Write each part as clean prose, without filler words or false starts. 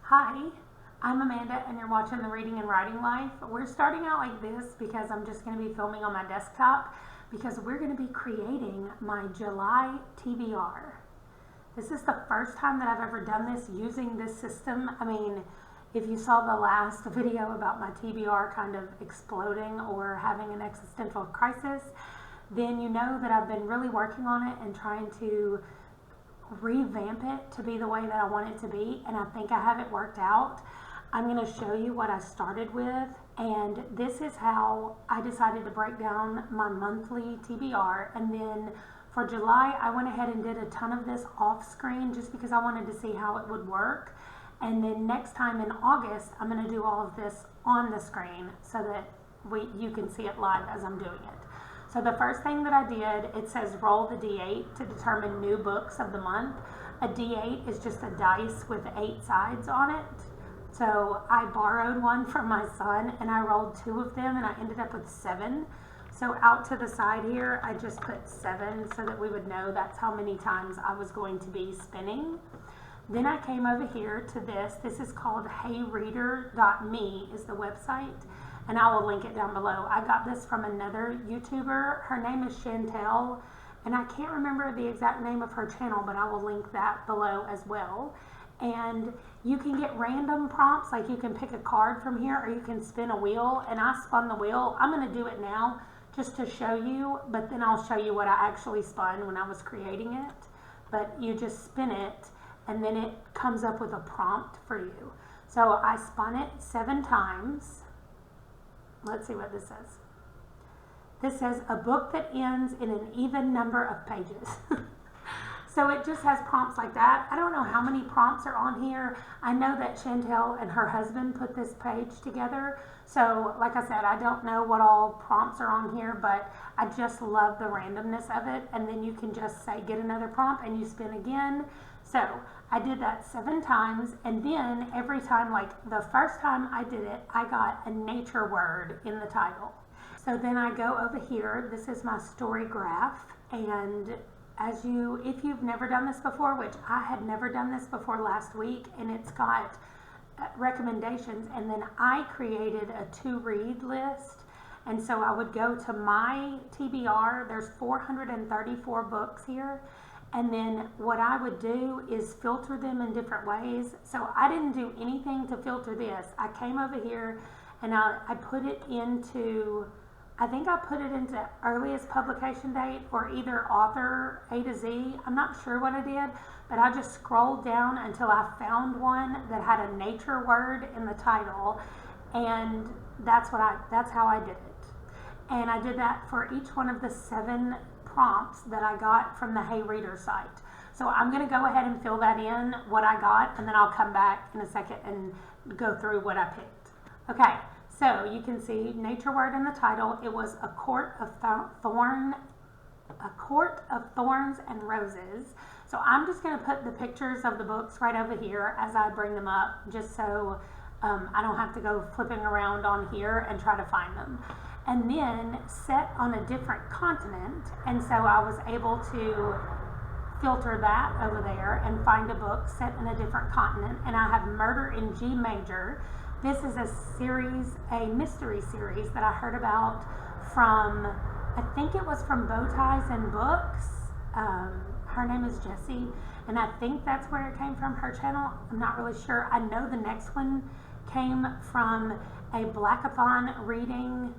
Hi, I'm Amanda and you're watching the Reading and Writing Life. We're starting out like this because I'm just going to be filming on my desktop because we're going to be creating my July TBR. This is the first time that I've ever done this using this system. I mean, if you saw the last video about my TBR kind of exploding or having an existential crisis, then you know that I've been really working on it and trying to revamp it to be the way that I want it to be, and I think I have it worked out. I'm going to show you what I started with, and this is how I decided to break down my monthly TBR. And then for July I went ahead and did a ton of this off screen just because I wanted to see how it would work, and then next time in August I'm going to do all of this on the screen so that you can see it live as I'm doing it. So the first thing that I did, it says roll the D8 to determine new books of the month. A D8 is just a dice with 8 sides on it. So I borrowed one from my son and I rolled 2 of them and I ended up with 7. So out to the side here, I just put 7 so that we would know that's how many times I was going to be spinning. Then I came over here to this. This is called heyreader.me is the website, and I will link it down below. I got this from another YouTuber. Her name is Chantel, and I can't remember the exact name of her channel, but I will link that below as well. And you can get random prompts, like you can pick a card from here or you can spin a wheel, and I spun the wheel. I'm going to do it now just to show you, but then I'll show you what I actually spun when I was creating it. But you just spin it and then it comes up with a prompt for you. So I spun it 7 times. Let's see what this says. This says a book that ends in an even number of pages. So it just has prompts like that. I don't know how many prompts are on here. I know that Chantel and her husband put this page together. So like I said, I don't know what all prompts are on here, but I just love the randomness of it. And then you can just say, get another prompt, and you spin again. So I did that 7 times, and then every time, like the first time I did it, I got a nature word in the title. So then I go over here, this is my story graph, and if you've never done this before, which I had never done this before last week, and it's got recommendations, and then I created a to read list. And so I would go to my TBR, there's 434 books here. And then what I would do is filter them in different ways. So I didn't do anything to filter this. I came over here and I put it into, I think I put it into earliest publication date or either author A to Z. I'm not sure what I did, but I just scrolled down until I found one that had a nature word in the title, and that's how I did it. And I did that for each one of the 7 prompts that I got from the Hey Reader site. So I'm going to go ahead and fill that in, what I got, and then I'll come back in a second and go through what I picked. Okay, so you can see nature word in the title. It was a court of thorns and roses. So I'm just going to put the pictures of the books right over here as I bring them up, just so I don't have to go flipping around on here and try to find them. And then set on a different continent, and so I was able to filter that over there and find a book set in a different continent. And I have Murder in G Major. This is a mystery series that I heard about from, I think it was from Bow Ties and Books. Her name is Jessie, and I think that's where it came from, her channel. I'm not really sure. I know the next one came from a Blackathon reading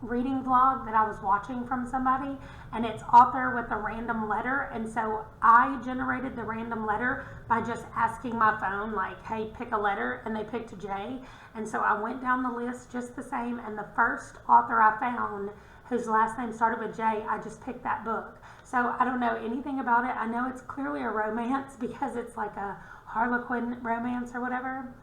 vlog that I was watching from somebody, and it's author with a random letter, and so I generated the random letter by just asking my phone, like, hey, pick a letter, and they picked a J. And so I went down the list just the same, and the first author I found whose last name started with J, I just picked that book. So I don't know anything about it. I know it's clearly a romance because it's like a Harlequin romance or whatever.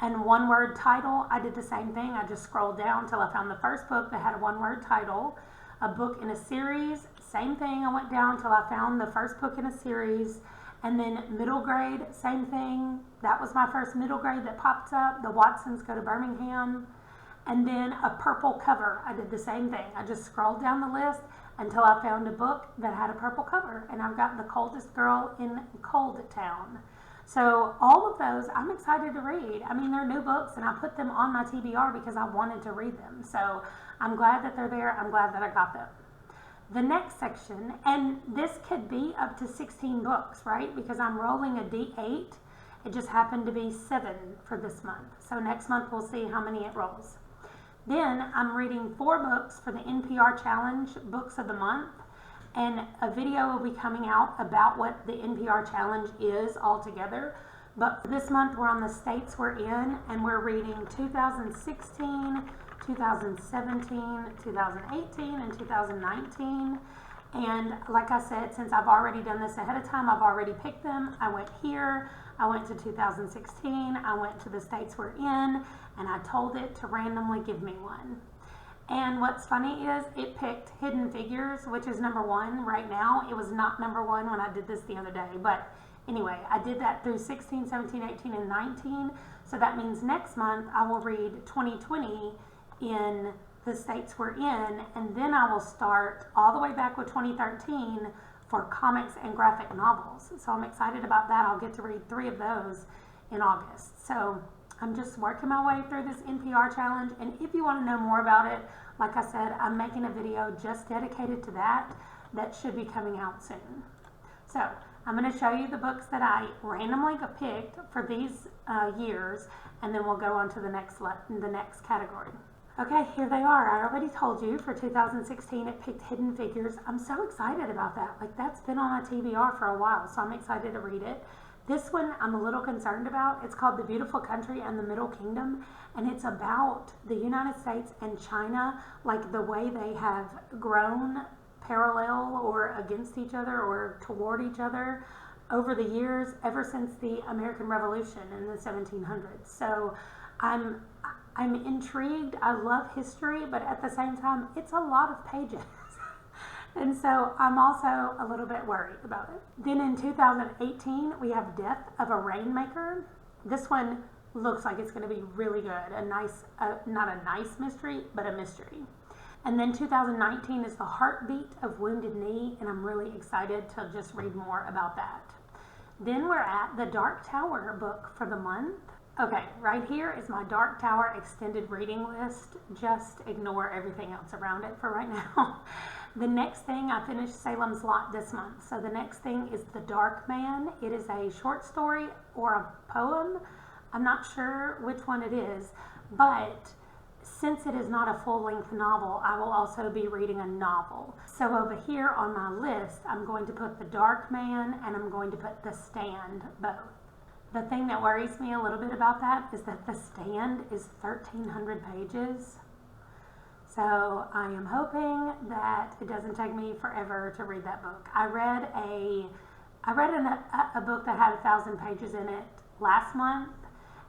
And one word title, I did the same thing. I just scrolled down until I found the first book that had a one word title. A book in a series, same thing. I went down until I found the first book in a series. And then middle grade, same thing. That was my first middle grade that popped up. The Watsons Go to Birmingham. And then a purple cover. I did the same thing. I just scrolled down the list until I found a book that had a purple cover. And I've got The Coldest Girl in Cold Town. So all of those I'm excited to read. I mean, they're new books and I put them on my TBR because I wanted to read them. So I'm glad that they're there. I'm glad that I got them. The next section, and this could be up to 16 books, right? Because I'm rolling a D8. It just happened to be 7 for this month. So next month we'll see how many it rolls. Then I'm reading 4 books for the NPR Challenge Books of the Month. And a video will be coming out about what the NPR Challenge is altogether. But this month we're on the states we're in, and we're reading 2016, 2017, 2018, and 2019. And like I said, since I've already done this ahead of time, I've already picked them. I went here, I went to 2016, I went to the states we're in, and I told it to randomly give me one. And what's funny is it picked Hidden Figures, which is number 1 right now. It was not number 1 when I did this the other day. But anyway, I did that through 16, 17, 18, and 19. So that means next month I will read 2020 in the states we're in. And then I will start all the way back with 2013 for comics and graphic novels. So I'm excited about that. I'll get to read 3 of those in August. So I'm just working my way through this NPR challenge, and if you want to know more about it, like I said, I'm making a video just dedicated to that should be coming out soon. So I'm going to show you the books that I randomly picked for these years, and then we'll go on to the next category. Okay, here they are. I already told you for 2016 it picked Hidden Figures. I'm so excited about that. Like, that's been on my TBR for a while, so I'm excited to read it. This one I'm a little concerned about. It's called The Beautiful Country and the Middle Kingdom, and it's about the United States and China, like the way they have grown parallel or against each other or toward each other over the years, ever since the American Revolution in the 1700s. So I'm intrigued. I love history, but at the same time, it's a lot of pages. And so I'm also a little bit worried about it. Then in 2018, we have Death of a Rainmaker. This one looks like it's going to be really good. Not a nice mystery, but a mystery. And then 2019 is The Heartbeat of Wounded Knee, and I'm really excited to just read more about that. Then we're at the Dark Tower book for the month. Okay, right here is my Dark Tower extended reading list. Just ignore everything else around it for right now. The next thing, I finished Salem's Lot this month. So the next thing is The Dark Man. It is a short story or a poem. I'm not sure which one it is, but since it is not a full-length novel, I will also be reading a novel. So over here on my list, I'm going to put The Dark Man and I'm going to put The Stand, both. The thing that worries me a little bit about that is that The Stand is 1,300 pages. So I am hoping that it doesn't take me forever to read that book. I read a book that had 1,000 pages in it last month,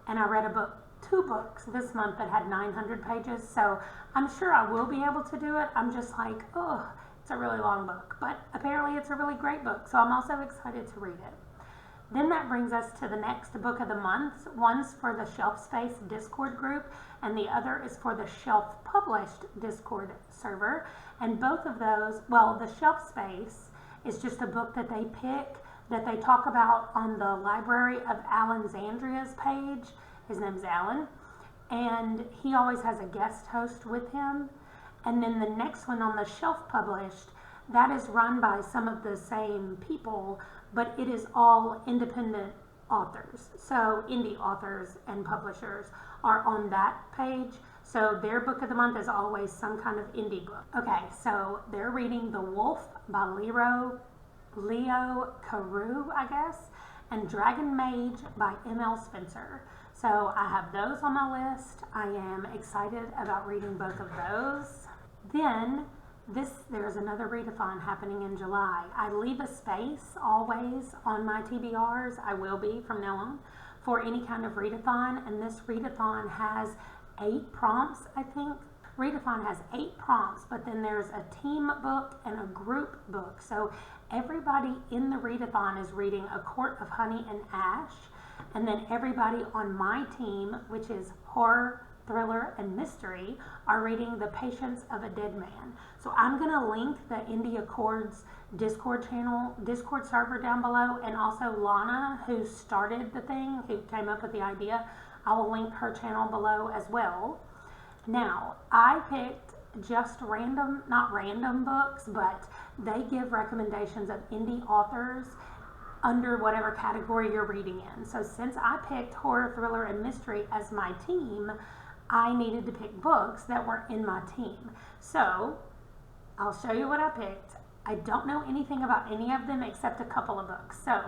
and I read 2 books this month that had 900 pages. So I'm sure I will be able to do it. I'm just like, oh, it's a really long book. But apparently it's a really great book, so I'm also excited to read it. Then that brings us to the next book of the month. One's for the Shelf Space Discord group, and the other is for the Shelf Published Discord server. And both of those, well, the Shelf Space is just a book that they pick, that they talk about on the Library of Alexandria's page. His name's Alan, and he always has a guest host with him. And then the next one on the Shelf Published, that is run by some of the same people, but it is all independent authors. So indie authors and publishers are on that page. So their book of the month is always some kind of indie book. Okay, so they're reading The Wolf by Leo Carew, I guess, and Dragon Mage by M.L. Spencer. So I have those on my list. I am excited about reading both of those. Then there's another readathon happening in July. I leave a space always on my TBRs. I will be from now on for any kind of readathon, and this readathon has 8 prompts, I think. Readathon has 8 prompts, but then there's a team book and a group book. So everybody in the readathon is reading A Court of Honey and Ash, and then everybody on my team, which is horror, thriller, and mystery are reading The Patience of a Dead Man. So I'm going to link the India Chords Discord server down below, and also Lana, who started the thing, who came up with the idea. I will link her channel below as well. Now, I picked just random, not random books, but they give recommendations of indie authors under whatever category you're reading in. So since I picked horror, thriller, and mystery as my team, I needed to pick books that were in my team. So I'll show you what I picked. I don't know anything about any of them except a couple of books. So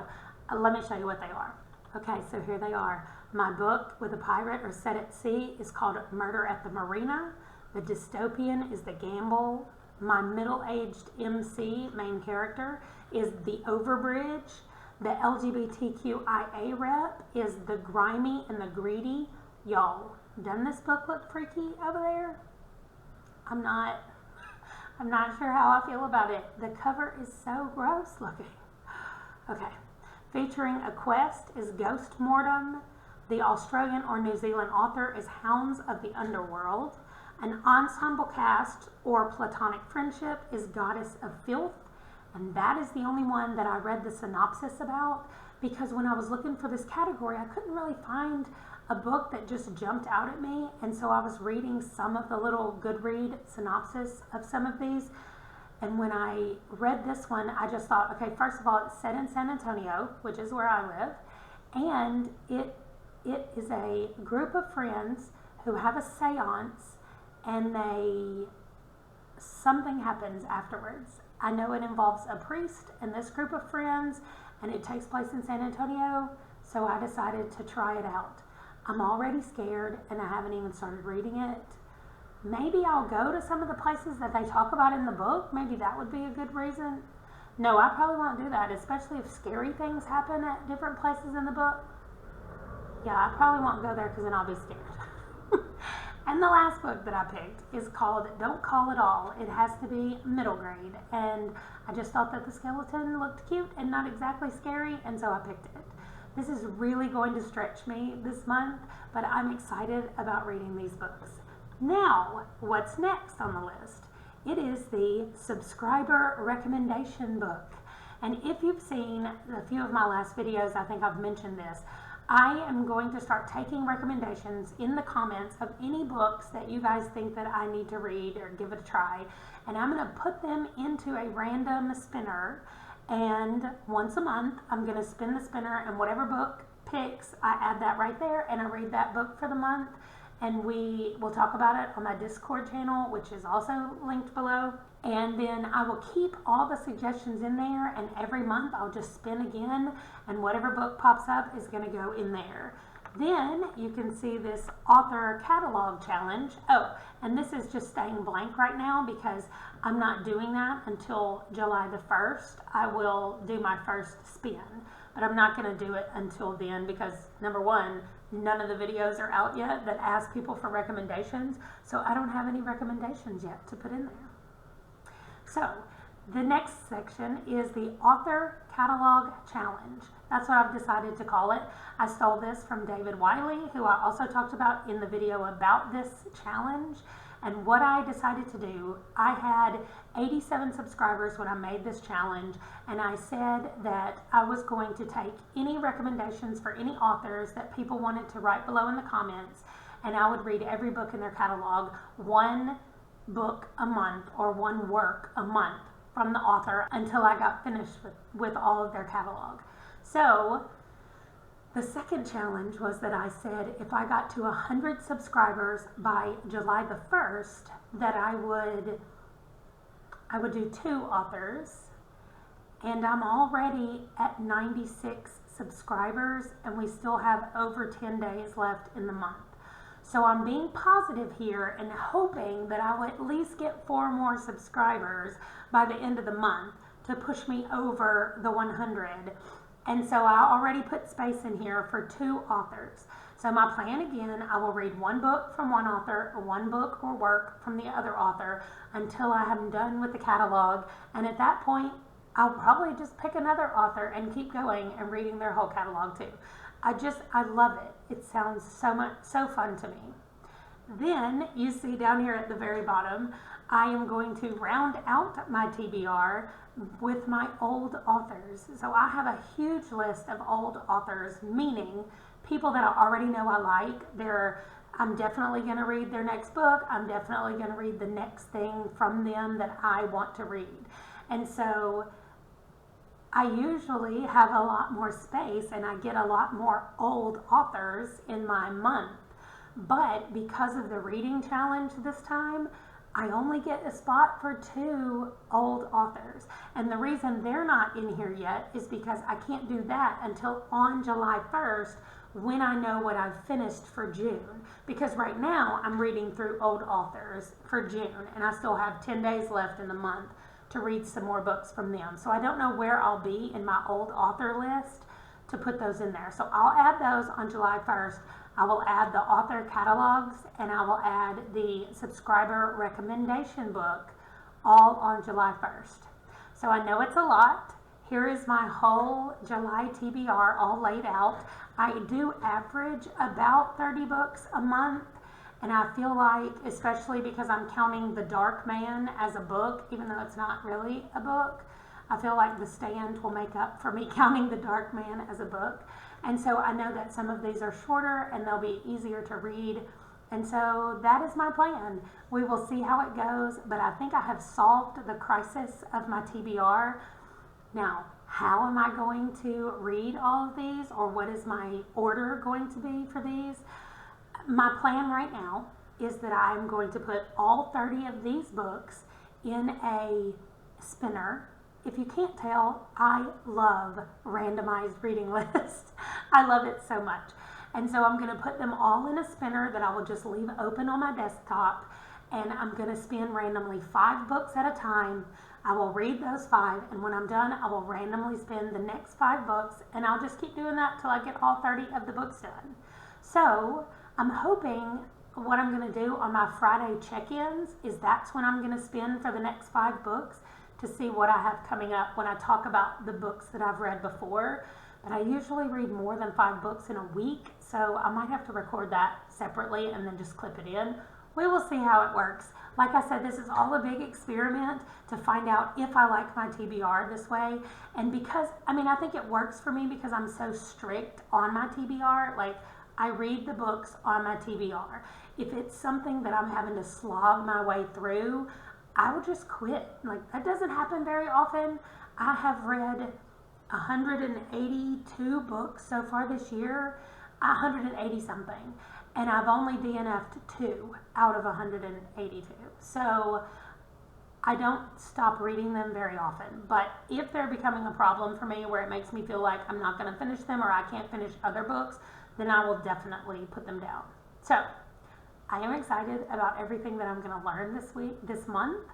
let me show you what they are. Okay, so here they are. My book with a pirate or set at sea is called Murder at the Marina. The dystopian is The Gamble. My middle-aged MC, main character, is The Overbridge. The LGBTQIA rep is The Grimy and the Greedy. Y'all, doesn't this book look freaky over there? I'm not sure how I feel about it. The cover is so gross looking. Okay. Featuring a quest is Ghost Mortem. The Australian or New Zealand author is Hounds of the Underworld. An ensemble cast or platonic friendship is Goddess of Filth. And that is the only one that I read the synopsis about, because when I was looking for this category, I couldn't really find a book that just jumped out at me. And so I was reading some of the little Goodread synopsis of some of these. And when I read this one, I just thought, okay, first of all, it's set in San Antonio, which is where I live. And it is a group of friends who have a seance, and something happens afterwards. I know it involves a priest and this group of friends, and it takes place in San Antonio, so I decided to try it out. I'm already scared, and I haven't even started reading it. Maybe I'll go to some of the places that they talk about in the book. Maybe that would be a good reason. No, I probably won't do that, especially if scary things happen at different places in the book. Yeah, I probably won't go there because then I'll be scared. And the last book that I picked is called Don't Call It All. It has to be middle grade, and I just thought that the skeleton looked cute and not exactly scary, and so I picked it. This is really going to stretch me this month, but I'm excited about reading these books. Now, what's next on the list? It is the subscriber recommendation book. And if you've seen a few of my last videos, I think I've mentioned this. I am going to start taking recommendations in the comments of any books that you guys think that I need to read or give it a try. And I'm going to put them into a random spinner. And once a month, I'm going to spin the spinner, and whatever book picks, I add that right there, and I read that book for the month. And we will talk about it on my Discord channel, which is also linked below. And then I will keep all the suggestions in there, and every month I'll just spin again, and whatever book pops up is going to go in there. Then you can see this author catalog challenge. Oh, and this is just staying blank right now because I'm not doing that until July the 1st. I will do my first spin, but I'm not going to do it until then because, number one, none of the videos are out yet that ask people for recommendations, so I don't have any recommendations yet to put in there. So the next section is the Author Catalog Challenge. That's what I've decided to call it. I stole this from David Wiley, who I also talked about in the video about this challenge. And what I decided to do, I had 87 subscribers when I made this challenge, and I said that I was going to take any recommendations for any authors that people wanted to write below in the comments, and I would read every book in their catalog, one book a month or one work a month from the author until I got finished with all of their catalog. So the second challenge was that I said if I got to 100 subscribers by July the 1st, that I would do 2 authors, and I'm already at 96 subscribers, and we still have over 10 days left in the month. So I'm being positive here and hoping that I will at least get 4 more subscribers by the end of the month to push me over the 100. And so I already put space in here for 2 authors. So my plan again, I will read 1 book from one author, or 1 book or work from the other author until I am done with the catalog. And at that point, I'll probably just pick another author and keep going and reading their whole catalog too. I love it. It sounds so fun to me. Then you see down here at the very bottom, I am going to round out my TBR with my old authors. So I have a huge list of old authors, meaning people that I already know I like. I'm definitely going to read their next book. I'm definitely going to read the next thing from them that I want to read. And so I usually have a lot more space and I get a lot more old authors in my month. But because of the reading challenge this time, I only get a spot for 2 old authors. And the reason they're not in here yet is because I can't do that until on July 1st when I know what I've finished for June. Because right now I'm reading through old authors for June and I still have 10 days left in the month to read some more books from them. So I don't know where I'll be in my old author list to put those in there. So I'll add those on July 1st. I will add the author catalogs and I will add the subscriber recommendation book all on July 1st. So I know it's a lot. Here is my whole July TBR all laid out. I do average about 30 books a month, and I feel like, especially because I'm counting The Dark Man as a book, even though it's not really a book, I feel like The Stand will make up for me counting The Dark Man as a book. And so I know that some of these are shorter and they'll be easier to read. And so that is my plan. We will see how it goes, but I think I have solved the crisis of my TBR. Now, how am I going to read all of these, or what is my order going to be for these? My plan right now is that I'm going to put all 30 of these books in a spinner. If you can't tell, I love randomized reading lists. I love it so much. And so I'm going to put them all in a spinner that I will just leave open on my desktop, and I'm going to spin randomly 5 books at a time. I will read those 5, and when I'm done, I will randomly spin the next 5 books, and I'll just keep doing that till I get all 30 of the books done. So I'm hoping what I'm going to do on my Friday check-ins is that's when I'm going to spin for the next 5 books to see what I have coming up when I talk about the books that I've read before. But I usually read more than 5 books in a week, so I might have to record that separately and then just clip it in. We will see how it works. Like I said, this is all a big experiment to find out if I like my TBR this way. And because, I think it works for me because I'm so strict on my TBR. Like, I read the books on my TBR. If it's something that I'm having to slog my way through, I will just quit. Like, that doesn't happen very often. I have read 182 books so far this year, 180 something. And I've only DNF'd 2 out of 182. So I don't stop reading them very often. But if they're becoming a problem for me where it makes me feel like I'm not going to finish them or I can't finish other books, then I will definitely put them down. So I am excited about everything that I'm going to learn this month.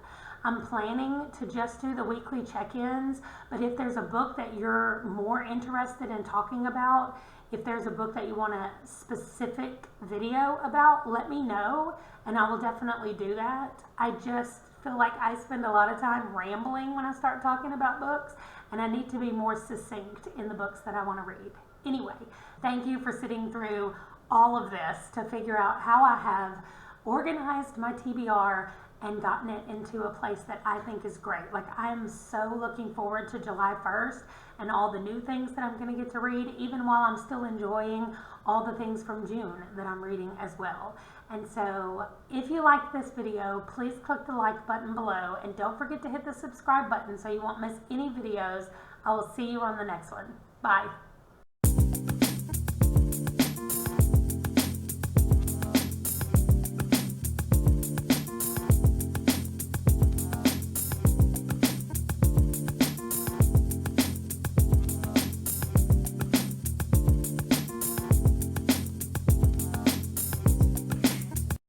I'm planning to just do the weekly check-ins, but if there's a book that you're more interested in talking about, if there's a book that you want a specific video about, let me know, and I will definitely do that. I just feel like I spend a lot of time rambling when I start talking about books, and I need to be more succinct in the books that I want to read. Anyway, thank you for sitting through all of this to figure out how I have organized my TBR and gotten it into a place that I think is great. Like, I am so looking forward to July 1st and all the new things that I'm going to get to read, even while I'm still enjoying all the things from June that I'm reading as well. And so if you like this video, please click the like button below, and don't forget to hit the subscribe button so you won't miss any videos. I will see you on the next one. Bye.